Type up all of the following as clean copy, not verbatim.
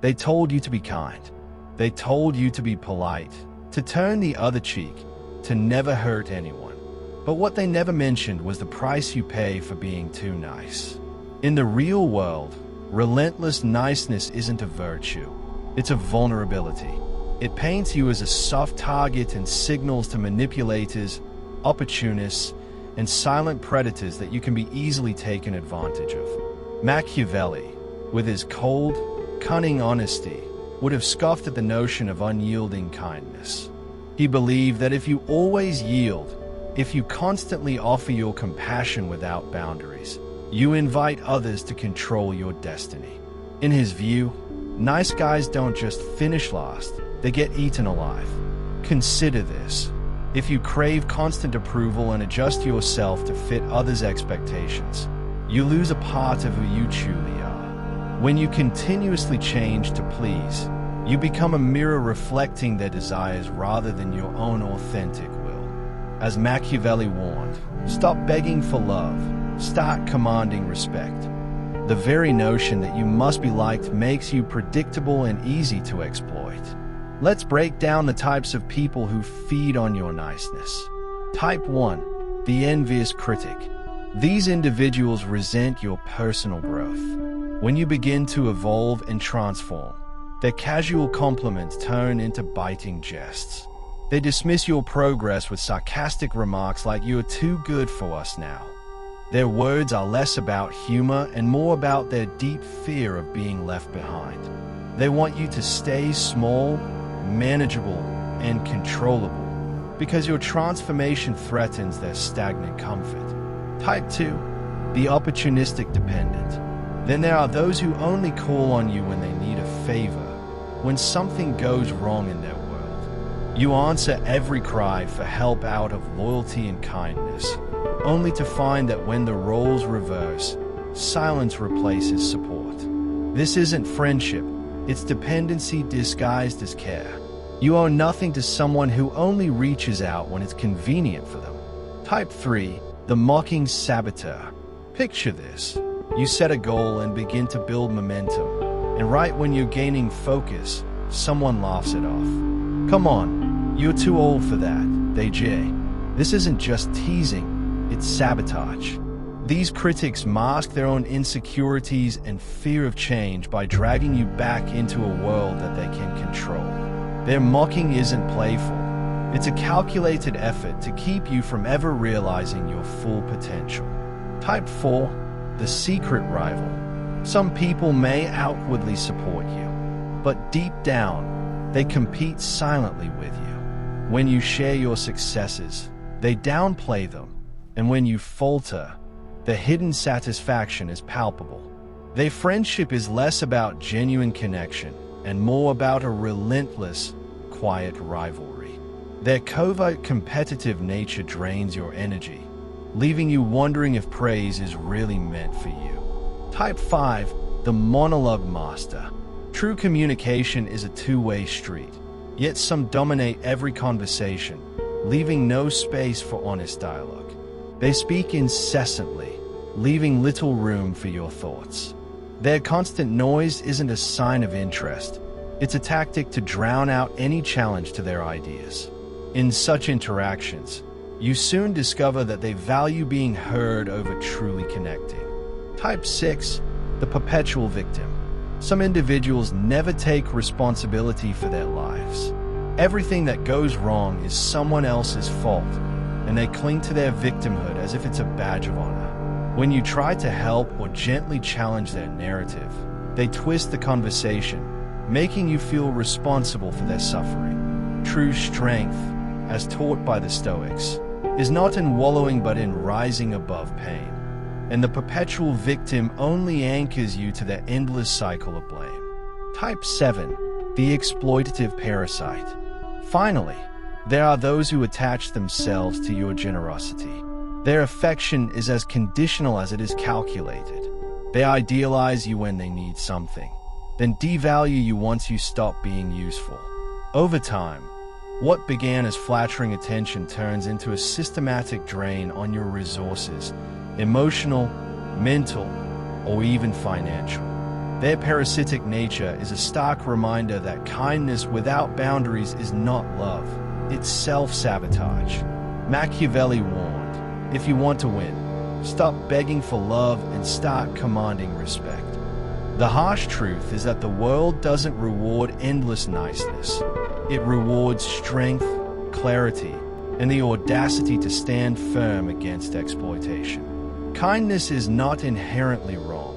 They told you to be kind. They told you to be polite, to turn the other cheek, to never hurt anyone. But what they never mentioned was the price you pay for being too nice. In the real world, relentless niceness isn't a virtue. It's a vulnerability. It paints you as a soft target and signals to manipulators, opportunists, and silent predators that you can be easily taken advantage of. Machiavelli, with his cold, cunning honesty, would have scoffed at the notion of unyielding kindness. He believed that if you always yield, if you constantly offer your compassion without boundaries, you invite others to control your destiny. In his view, nice guys don't just finish last, they get eaten alive. Consider this. If you crave constant approval and adjust yourself to fit others' expectations, you lose a part of who you truly are. When you continuously change to please, you become a mirror reflecting their desires rather than your own authentic will. As Machiavelli warned, stop begging for love, start commanding respect. The very notion that you must be liked makes you predictable and easy to exploit. Let's break down the types of people who feed on your niceness. Type 1. The Envious Critic. These individuals resent your personal growth. When you begin to evolve and transform, their casual compliments turn into biting jests. They dismiss your progress with sarcastic remarks like "you're too good for us now." Their words are less about humor and more about their deep fear of being left behind. They want you to stay small, manageable, and controllable because your transformation threatens their stagnant comfort. Type 2. The Opportunistic Dependent. Then there are those who only call on you when they need a favor, when something goes wrong in their world. You answer every cry for help out of loyalty and kindness, only to find that when the roles reverse, silence replaces support. This isn't friendship, it's dependency disguised as care. You owe nothing to someone who only reaches out when it's convenient for them. Type 3. The Mocking Saboteur. Picture this. You set a goal and begin to build momentum, and right when you're gaining focus, someone laughs it off. "Come on, you're too old for that," they jeer. This isn't just teasing, it's sabotage. These critics mask their own insecurities and fear of change by dragging you back into a world that they can control. Their mocking isn't playful. It's a calculated effort to keep you from ever realizing your full potential. Type 4. The Secret Rival. Some people may outwardly support you, but deep down, they compete silently with you. When you share your successes, they downplay them, and when you falter, the hidden satisfaction is palpable. Their friendship is less about genuine connection and more about a relentless, quiet rivalry. Their covert competitive nature drains your energy, leaving you wondering if praise is really meant for you. Type 5. The Monologue Master. True communication is a two-way street, yet some dominate every conversation, leaving no space for honest dialogue. They speak incessantly, leaving little room for your thoughts. Their constant noise isn't a sign of interest. It's a tactic to drown out any challenge to their ideas. In such interactions, you soon discover that they value being heard over truly connecting. Type 6. The Perpetual Victim. Some individuals never take responsibility for their lives. Everything that goes wrong is someone else's fault, and they cling to their victimhood as if it's a badge of honor. When you try to help or gently challenge their narrative, they twist the conversation, making you feel responsible for their suffering. True strength, as taught by the Stoics, is not in wallowing but in rising above pain. And the perpetual victim only anchors you to their endless cycle of blame. Type 7. The Exploitative Parasite. Finally, there are those who attach themselves to your generosity. Their affection is as conditional as it is calculated. They idealize you when they need something, then devalue you once you stop being useful. Over time, what began as flattering attention turns into a systematic drain on your resources, emotional, mental, or even financial. Their parasitic nature is a stark reminder that kindness without boundaries is not love, it's self-sabotage. Machiavelli warned, if you want to win, stop begging for love and start commanding respect. The harsh truth is that the world doesn't reward endless niceness. It rewards strength, clarity, and the audacity to stand firm against exploitation. Kindness is not inherently wrong,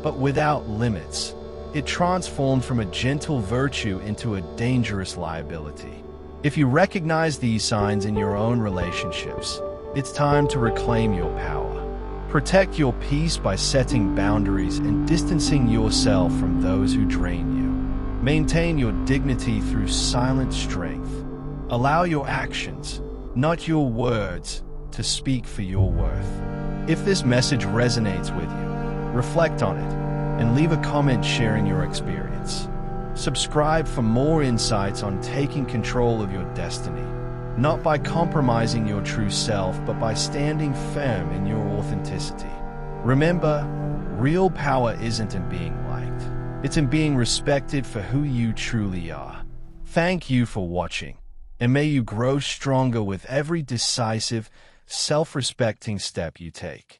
but without limits, it transforms from a gentle virtue into a dangerous liability. If you recognize these signs in your own relationships, it's time to reclaim your power. Protect your peace by setting boundaries and distancing yourself from those who drain you. Maintain your dignity through silent strength. Allow your actions, not your words, to speak for your worth. If this message resonates with you, reflect on it and leave a comment sharing your experience. Subscribe for more insights on taking control of your destiny, not by compromising your true self, but by standing firm in your authenticity. Remember, real power isn't in being liked. It's in being respected for who you truly are. Thank you for watching, and may you grow stronger with every decisive, self-respecting step you take.